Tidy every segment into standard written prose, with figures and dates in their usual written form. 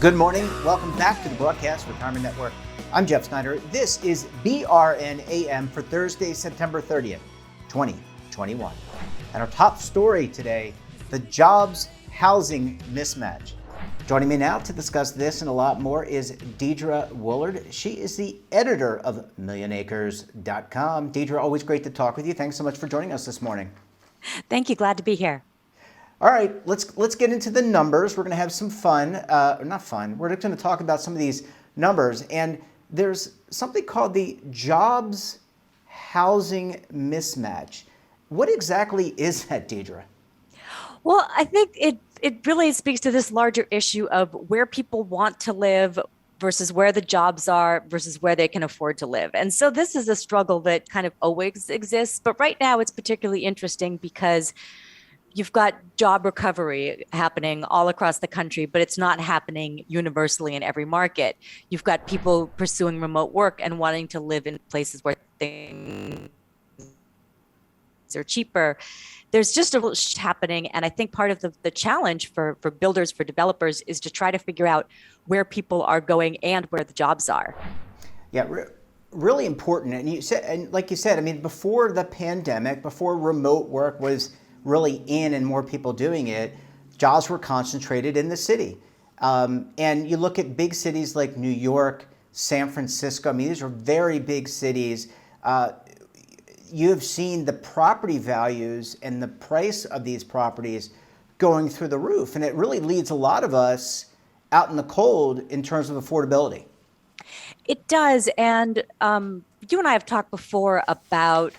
Good morning. Welcome back to the Broadcast Retirement Network. I'm Jeff Snyder. This is BRN AM for Thursday, September 30th, 2021. And our top story today, the Jobs-Housing Mismatch. Joining me now to discuss this and a lot more is Deidre Woolard. She is the editor of MillionAcres.com. Deidre, always great to talk with you. Thanks so much for joining us this morning. Thank you. Glad to be here. All right, let's get into the numbers. We're going to have some fun, not fun. We're going to talk about some of these numbers, and there's something called the Jobs-Housing Mismatch. What exactly is that, Deidre? Well, I think it really speaks to this larger issue of where people want to live versus where the jobs are versus where they can afford to live. And so this is a struggle that kind of always exists, but right now it's particularly interesting because you've got job recovery happening all across the country, but it's not happening universally in every market. You've got people pursuing remote work and wanting to live in places where things are cheaper. There's just a little happening. And I think part of the challenge for builders, for developers, is to try to figure out where people are going and where the jobs are. Yeah, really important. And you said, and like you said, I mean, before the pandemic, before remote work was really in and more people doing it, jobs were concentrated in the city. And you look at big cities like New York, San Francisco, I mean, these are very big cities. You have seen the property values and the price of these properties going through the roof. And it really leads a lot of us out in the cold in terms of affordability. It does. And you and I have talked before about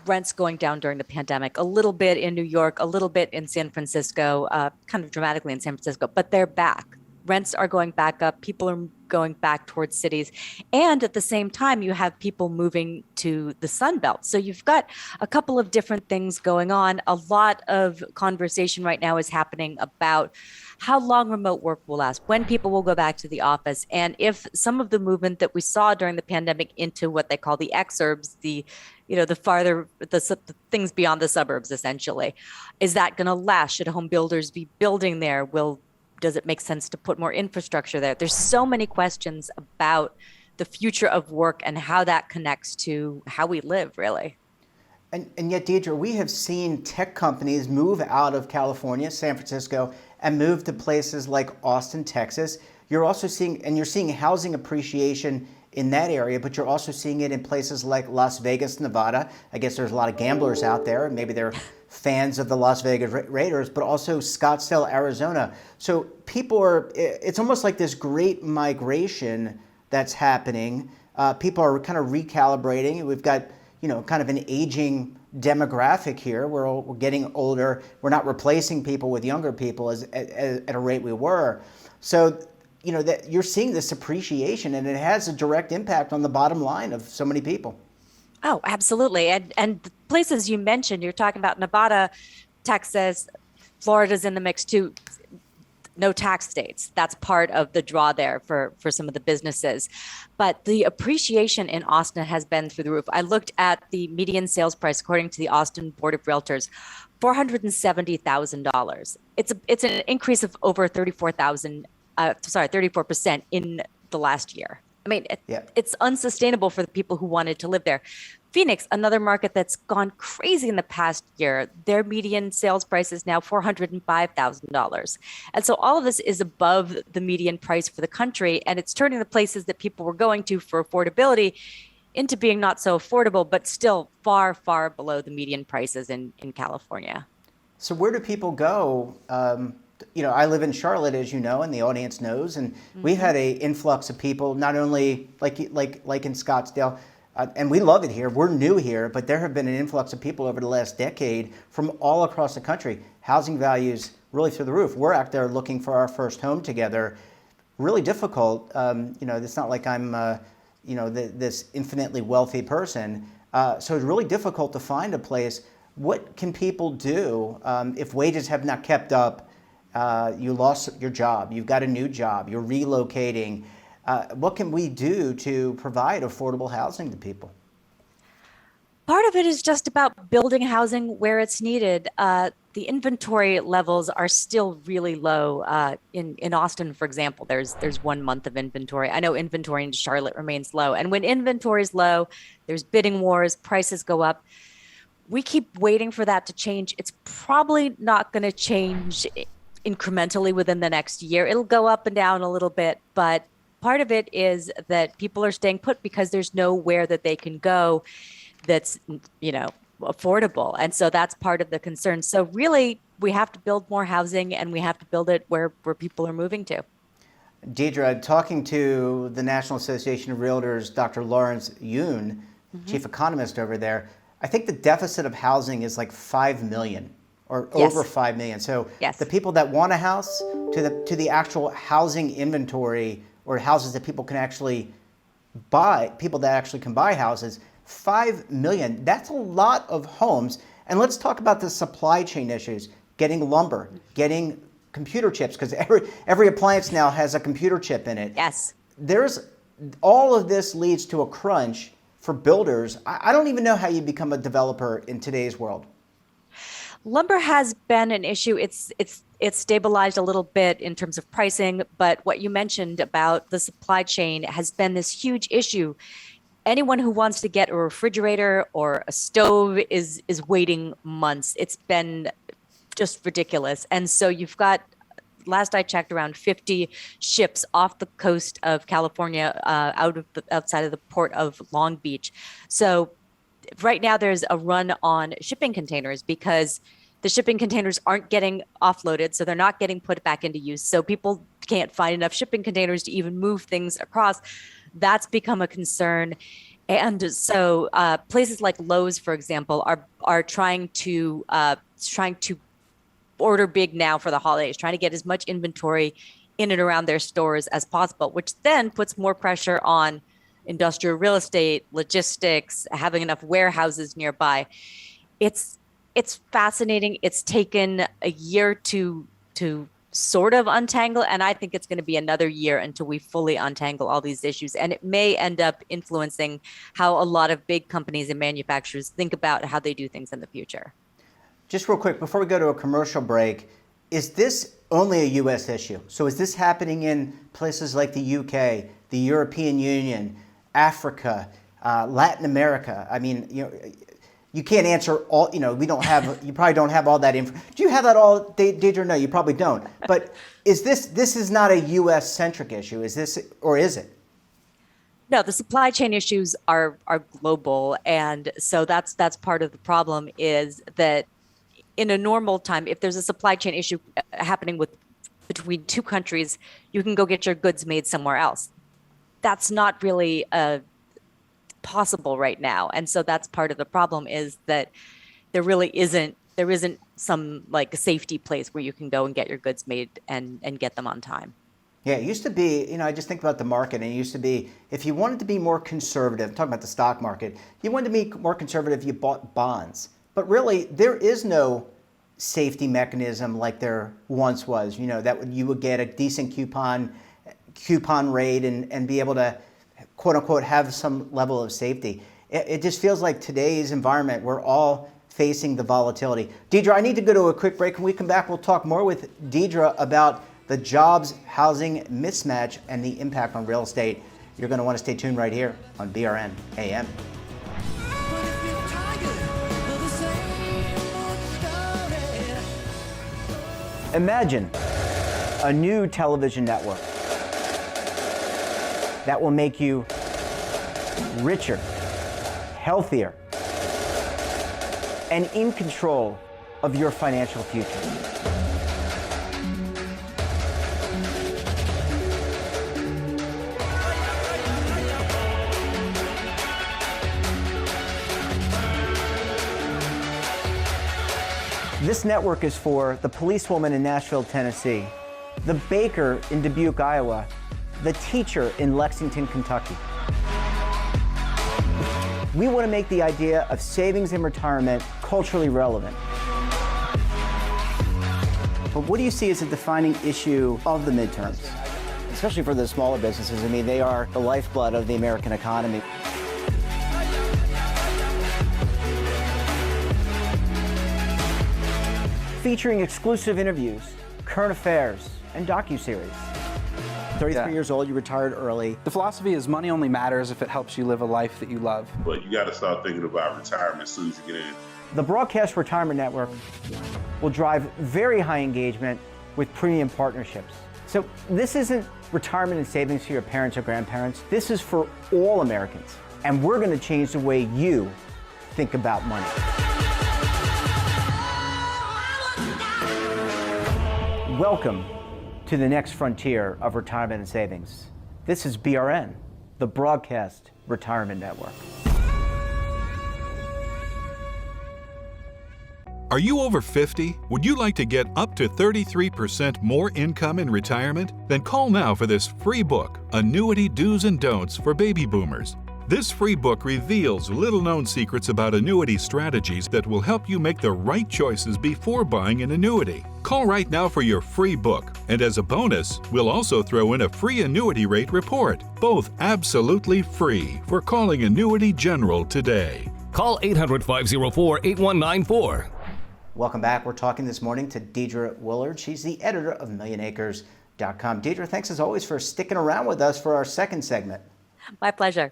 rents going down during the pandemic, a little bit in New York, a little bit in San Francisco, kind of dramatically in San Francisco, but they're back. Rents are going back up. People are going back towards cities. And at the same time, you have people moving to the Sun Belt. So you've got a couple of different things going on. A lot of conversation right now is happening about how long remote work will last, when people will go back to the office, and if some of the movement that we saw during the pandemic into what they call the exurbs, the things beyond the suburbs, essentially, is that going to last? Should home builders be building there? Does it make sense to put more infrastructure there? There's so many questions about the future of work and how that connects to how we live, really. And yet, Deidre, we have seen tech companies move out of California, San Francisco, and move to places like Austin, Texas. You're seeing housing appreciation in that area, but you're also seeing it in places like Las Vegas, Nevada. I guess there's a lot of gamblers out there. Maybe they're fans of the Las Vegas Raiders, but also Scottsdale, Arizona. So it's almost like this great migration that's happening. People are kind of recalibrating. We've got, kind of an aging demographic here. We're getting older. We're not replacing people with younger people at a rate we were. So, that you're seeing this appreciation, and it has a direct impact on the bottom line of so many people. Oh, absolutely. And the places you mentioned, you're talking about Nevada, Texas, Florida's in the mix too. No tax states. That's part of the draw there for some of the businesses. But the appreciation in Austin has been through the roof. I looked at the median sales price according to the Austin Board of Realtors, $470,000. It's an increase of over 34% in the last year. I mean, It's unsustainable for the people who wanted to live there. Phoenix, another market that's gone crazy in the past year, their median sales price is now $405,000. And so all of this is above the median price for the country, and it's turning the places that people were going to for affordability into being not so affordable, but still far, far below the median prices in California. So where do people go? I live in Charlotte, as you know, and the audience knows, and we've had an influx of people, not only like in Scottsdale, and we love it here. We're new here, but there have been an influx of people over the last decade from all across the country. Housing values really through the roof. We're out there looking for our first home together. Really difficult. It's not like I'm, this infinitely wealthy person. So it's really difficult to find a place. What can people do if wages have not kept up? You lost your job, you've got a new job, you're relocating. What can we do to provide affordable housing to people? Part of it is just about building housing where it's needed. the inventory levels are still really low. In Austin, for example, there's 1 month of inventory. I know inventory in Charlotte remains low, and when inventory is low, there's bidding wars, prices go up. We keep waiting for that to change. It's probably not going to change incrementally within the next year. It'll go up and down a little bit, but part of it is that people are staying put because there's nowhere that they can go that's, you know, affordable. And so that's part of the concern. So really, we have to build more housing and we have to build it where people are moving to. Deidre, talking to the National Association of Realtors, Dr. Lawrence Yoon, chief economist over there, I think the deficit of housing is like 5 million or over 5 million. So the people that want a house to the actual housing inventory or houses that people can actually buy, people that actually can buy houses, 5 million. That's a lot of homes. And let's talk about the supply chain issues, getting lumber, getting computer chips, because every appliance now has a computer chip in it. Yes. All of this leads to a crunch for builders. I don't even know how you become a developer in today's world. Lumber has been an issue. It's stabilized a little bit in terms of pricing, but what you mentioned about the supply chain has been this huge issue. Anyone who wants to get a refrigerator or a stove is waiting months. It's been just ridiculous. And so you've got, last I checked, around 50 ships off the coast of California, outside of the port of Long Beach. So right now there's a run on shipping containers because the shipping containers aren't getting offloaded, so they're not getting put back into use. So people can't find enough shipping containers to even move things across. That's become a concern. And so places like Lowe's, for example, are trying to order big now for the holidays, trying to get as much inventory in and around their stores as possible, which then puts more pressure on industrial real estate, logistics, having enough warehouses nearby. It's fascinating. It's taken a year to sort of untangle, and I think it's going to be another year until we fully untangle all these issues. And it may end up influencing how a lot of big companies and manufacturers think about how they do things in the future. Just real quick, before we go to a commercial break, is this only a U.S. issue? So is this happening in places like the U.K., the European Union, Africa, Latin America? I mean, you can't answer all, we don't have, you probably don't have all that info. Do you have that all, Deidre? No, you probably don't. But this is not a U.S. centric issue, is this, or is it? No, the supply chain issues are global. And so that's part of the problem, is that in a normal time, if there's a supply chain issue happening between two countries, you can go get your goods made somewhere else. That's not really possible right now. And so that's part of the problem, is that there isn't some like a safety place where you can go and get your goods made and get them on time. Yeah, it used to be, I just think about the market, and it used to be, if you wanted to be more conservative, talking about the stock market, you wanted to be more conservative, you bought bonds. But really, there is no safety mechanism like there once was, that you would get a decent coupon rate and be able to, quote unquote, have some level of safety. It just feels like today's environment, we're all facing the volatility. Deidre, I need to go to a quick break. When we come back, we'll talk more with Deidre about the jobs-housing mismatch and the impact on real estate. You're going to want to stay tuned right here on BRN AM. Imagine a new television network that will make you richer, healthier, and in control of your financial future. This network is for the policewoman in Nashville, Tennessee, the baker in Dubuque, Iowa, the teacher in Lexington, Kentucky. We want to make the idea of savings and retirement culturally relevant. But what do you see as a defining issue of the midterms, especially for the smaller businesses? I mean, they are the lifeblood of the American economy. featuring exclusive interviews, current affairs, and docuseries. 33 years old, you retired early. The philosophy is money only matters if it helps you live a life that you love. But you got to start thinking about retirement as soon as you get in. The Broadcast Retirement Network will drive very high engagement with premium partnerships. So this isn't retirement and savings for your parents or grandparents. This is for all Americans. And we're going to change the way you think about money. Welcome to the next frontier of retirement and savings. This is BRN, the Broadcast Retirement Network. Are you over 50? Would you like to get up to 33% more income in retirement? Then call now for this free book, Annuity Do's and Don'ts for Baby Boomers. This free book reveals little-known secrets about annuity strategies that will help you make the right choices before buying an annuity. Call right now for your free book, and as a bonus, we'll also throw in a free annuity rate report, both absolutely free for calling Annuity General today. Call 800-504-8194. Welcome back. We're talking this morning to Deidre Willard. She's the editor of MillionAcres.com. Deidre, thanks as always for sticking around with us for our second segment. My pleasure.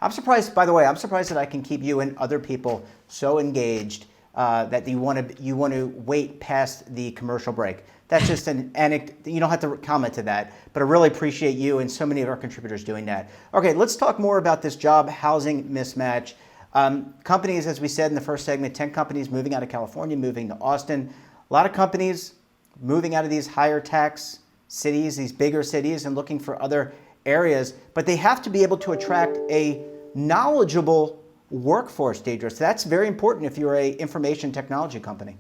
I'm surprised, by the way, that I can keep you and other people so engaged that you want to wait past the commercial break. That's just an anecdote. You don't have to comment to that, but I really appreciate you and so many of our contributors doing that. Okay, let's talk more about this job-housing mismatch. Companies, as we said in the first segment, 10 companies moving out of California, moving to Austin. A lot of companies moving out of these higher tax cities, these bigger cities, and looking for other areas. But they have to be able to attract a knowledgeable workforce, Deidre. So that's very important if you're an information technology company.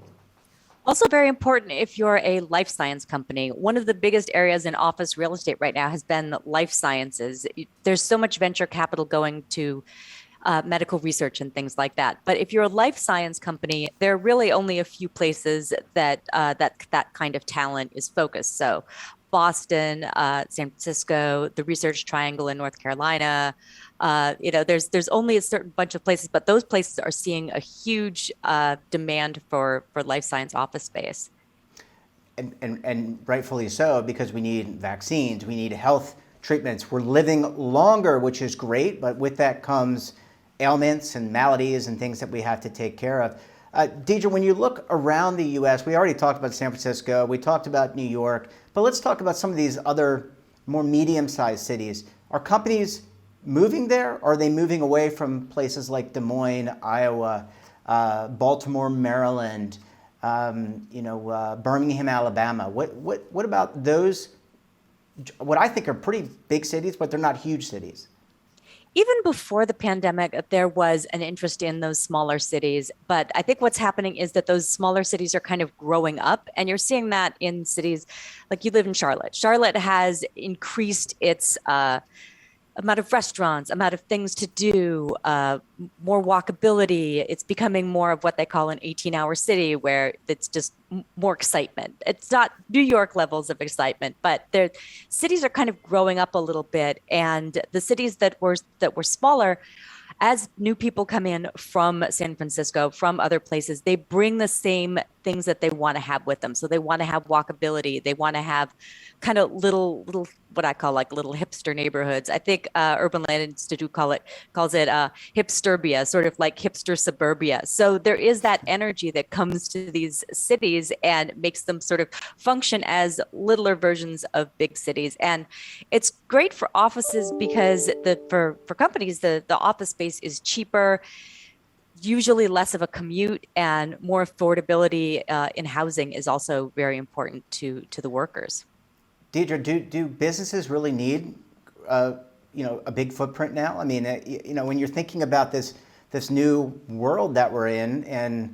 Also very important if you're a life science company. One of the biggest areas in office real estate right now has been life sciences. There's so much venture capital going to medical research and things like that. But if you're a life science company, there are really only a few places that that kind of talent is focused. So Boston, San Francisco, the Research Triangle in North Carolina, there's only a certain bunch of places, but those places are seeing a huge demand for life science office space. And rightfully so, because we need vaccines, we need health treatments. We're living longer, which is great, but with that comes ailments and maladies and things that we have to take care of. Deidre, when you look around the U.S., we already talked about San Francisco, we talked about New York, but let's talk about some of these other more medium-sized cities. Are companies moving there, or are they moving away from places like Des Moines, Iowa, Baltimore, Maryland, Birmingham, Alabama? What about those, what I think are pretty big cities, but they're not huge cities? Even before the pandemic, there was an interest in those smaller cities. But I think what's happening is that those smaller cities are kind of growing up. And you're seeing that in cities like you live in Charlotte. Charlotte has increased its amount of restaurants, amount of things to do, more walkability. It's becoming more of what they call an 18-hour city, where it's just more excitement. It's not New York levels of excitement, but cities are kind of growing up a little bit. And the cities that were smaller, as new people come in from San Francisco, from other places, they bring the same things that they want to have with them. So they want to have walkability. They want to have kind of little what I call like little hipster neighborhoods. I think Urban Land Institute calls it hipsterbia, sort of like hipster suburbia. So there is that energy that comes to these cities and makes them sort of function as littler versions of big cities. And it's great for offices because for companies, the office space is cheaper, usually less of a commute, and more affordability in housing is also very important to the workers. Deidre, do businesses really need a big footprint now? I mean, when you're thinking about this new world that we're in, and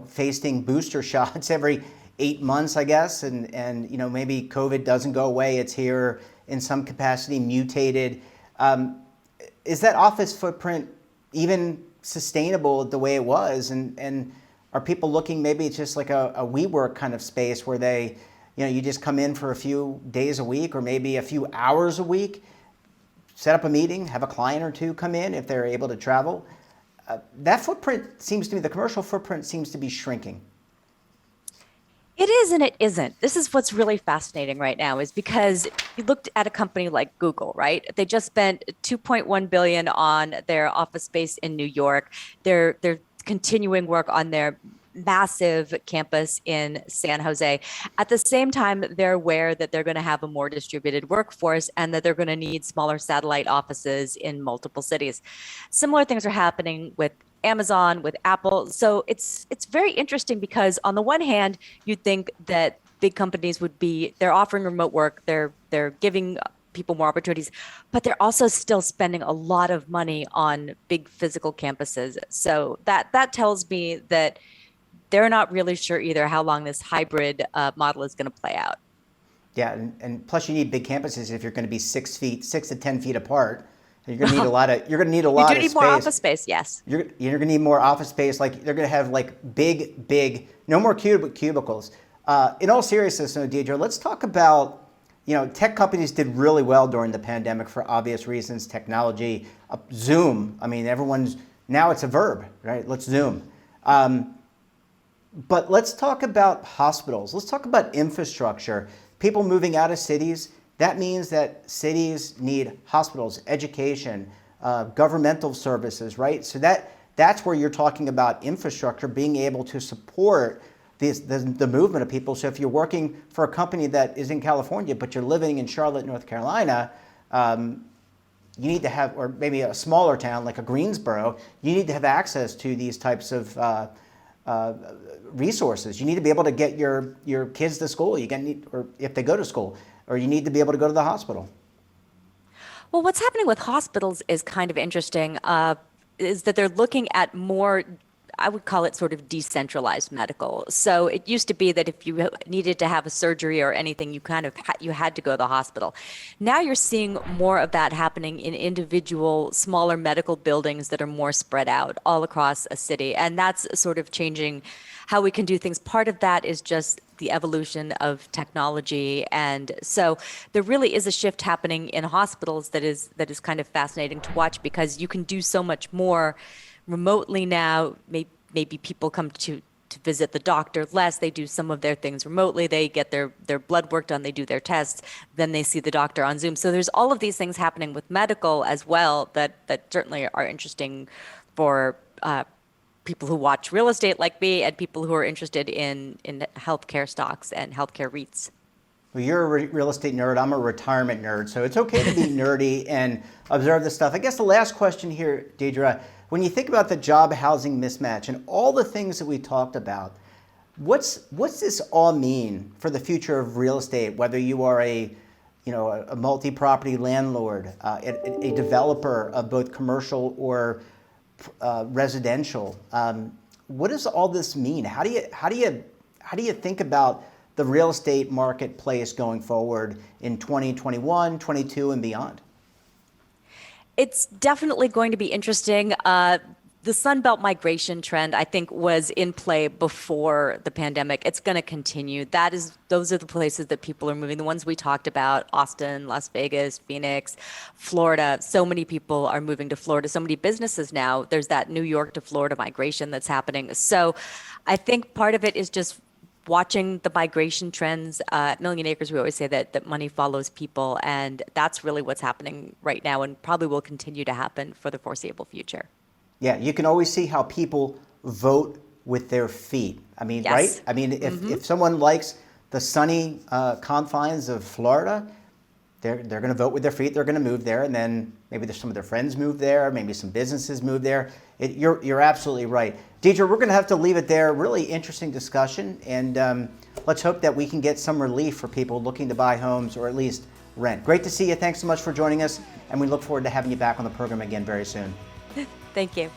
facing booster shots every 8 months, I guess, and maybe COVID doesn't go away, it's here in some capacity, mutated. Is that office footprint even sustainable the way it was? And are people looking, maybe it's just like a WeWork kind of space where they, you just come in for a few days a week or maybe a few hours a week, set up a meeting, have a client or two come in if they're able to travel. That footprint seems to be, the commercial footprint seems to be shrinking. It is and it isn't. This is what's really fascinating right now is because you looked at a company like Google, right? They just spent 2.1 billion on their office space in New York. They're continuing work on their massive campus in San Jose. At the same time, they're aware that they're going to have a more distributed workforce and that they're going to need smaller satellite offices in multiple cities. Similar things are happening with Amazon, with Apple. So it's very interesting because on the one hand, you'd think that big companies would be they're offering remote work, they're giving people more opportunities, but they're also still spending a lot of money on big physical campuses. So that tells me that they're not really sure either how long this hybrid model is going to play out. Yeah, and plus you need big campuses if you're going to be 6 to 10 feet apart. You're going to need a lot of You do of need space. more office space, yes. You're going to need more office space. Like they're going to have like big, no more cubicles. In all seriousness, though, Deidre, let's talk about, tech companies did really well during the pandemic for obvious reasons. Technology, Zoom. I mean, now it's a verb, right? Let's Zoom. But let's talk about hospitals. Let's talk about infrastructure. People moving out of cities, that means that cities need hospitals, education, governmental services, right? So that's where you're talking about infrastructure being able to support the movement of people. So if you're working for a company that is in California, but you're living in Charlotte, North Carolina, you need to have, or maybe a smaller town like a Greensboro, you need to have access to these types of resources. You need to be able to get your kids to school. Or if they go to school, or you need to be able to go to the hospital. Well, what's happening with hospitals is kind of interesting, is that they're looking at more, I would call it sort of decentralized medical. So it used to be that if you needed to have a surgery or anything, you kind of you had to go to the hospital. Now you're seeing more of that happening in individual, smaller medical buildings that are more spread out all across a city. And that's sort of changing how we can do things. Part of that is just the evolution of technology. And so there really is a shift happening in hospitals that is kind of fascinating to watch because you can do so much more remotely now. Maybe people come to visit the doctor less. They do some of their things remotely. They get their blood work done. They do their tests. Then they see the doctor on Zoom. So there's all of these things happening with medical as well that certainly are interesting for people who watch real estate like me and people who are interested in healthcare stocks and healthcare REITs. Well, you're a real estate nerd. I'm a retirement nerd. So it's okay to be nerdy and observe this stuff. I guess the last question here, Deidre, when you think about the job housing mismatch and all the things that we talked about, what's this all mean for the future of real estate, whether you are a multi-property landlord, a developer of both commercial or residential? What does all this mean? How do you think about the real estate marketplace going forward in 2021, 22, and beyond? It's definitely going to be interesting. The Sun Belt migration trend, I think, was in play before the pandemic. It's going to continue. Those are the places that people are moving. The ones we talked about: Austin, Las Vegas, Phoenix, Florida. So many people are moving to Florida. So many businesses now. There's that New York to Florida migration that's happening. So I think part of it is just watching the migration trends. At Million Acres, we always say that money follows people, and that's really what's happening right now and probably will continue to happen for the foreseeable future. Yeah, you can always see how people vote with their feet. I mean, Yes. right? I mean, if someone likes the sunny confines of Florida, they're going to vote with their feet. They're going to move there, and then maybe some of their friends move there. Maybe some businesses move there. You're absolutely right, Deidre. We're going to have to leave it there. Really interesting discussion, and let's hope that we can get some relief for people looking to buy homes or at least rent. Great to see you. Thanks so much for joining us, and we look forward to having you back on the program again very soon. Thank you.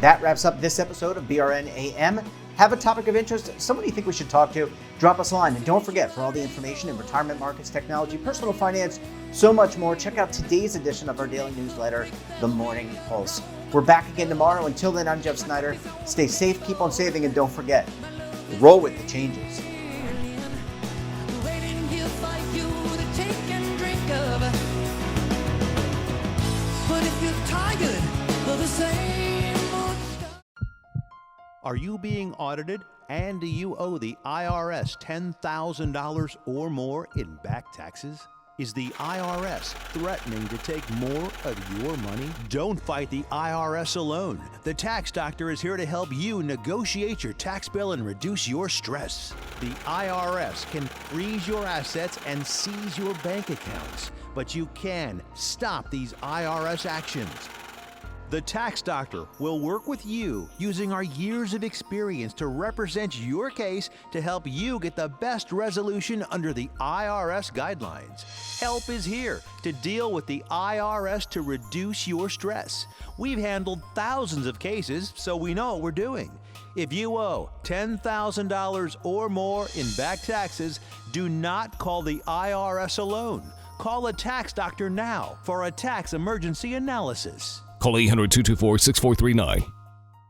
That wraps up this episode of BRN AM. Have a topic of interest, someone you think we should talk to, drop us a line. And don't forget, for all the information in retirement markets, technology, personal finance, so much more, check out today's edition of our daily newsletter, The Morning Pulse. We're back again tomorrow. Until then, I'm Jeff Snyder. Stay safe, keep on saving, and don't forget, roll with the changes. Waiting here for you to take and drink of. But if you're tired of the same old stuff. Are you being audited and do you owe the IRS $10,000 or more in back taxes? Is the IRS threatening to take more of your money? Don't fight the IRS alone. The Tax Doctor is here to help you negotiate your tax bill and reduce your stress. The IRS can freeze your assets and seize your bank accounts, but you can stop these IRS actions. The Tax Doctor will work with you using our years of experience to represent your case to help you get the best resolution under the IRS guidelines. Help is here to deal with the IRS to reduce your stress. We've handled thousands of cases, so we know what we're doing. If you owe $10,000 or more in back taxes, do not call the IRS alone. Call a Tax Doctor now for a tax emergency analysis. Call 800-224-6439.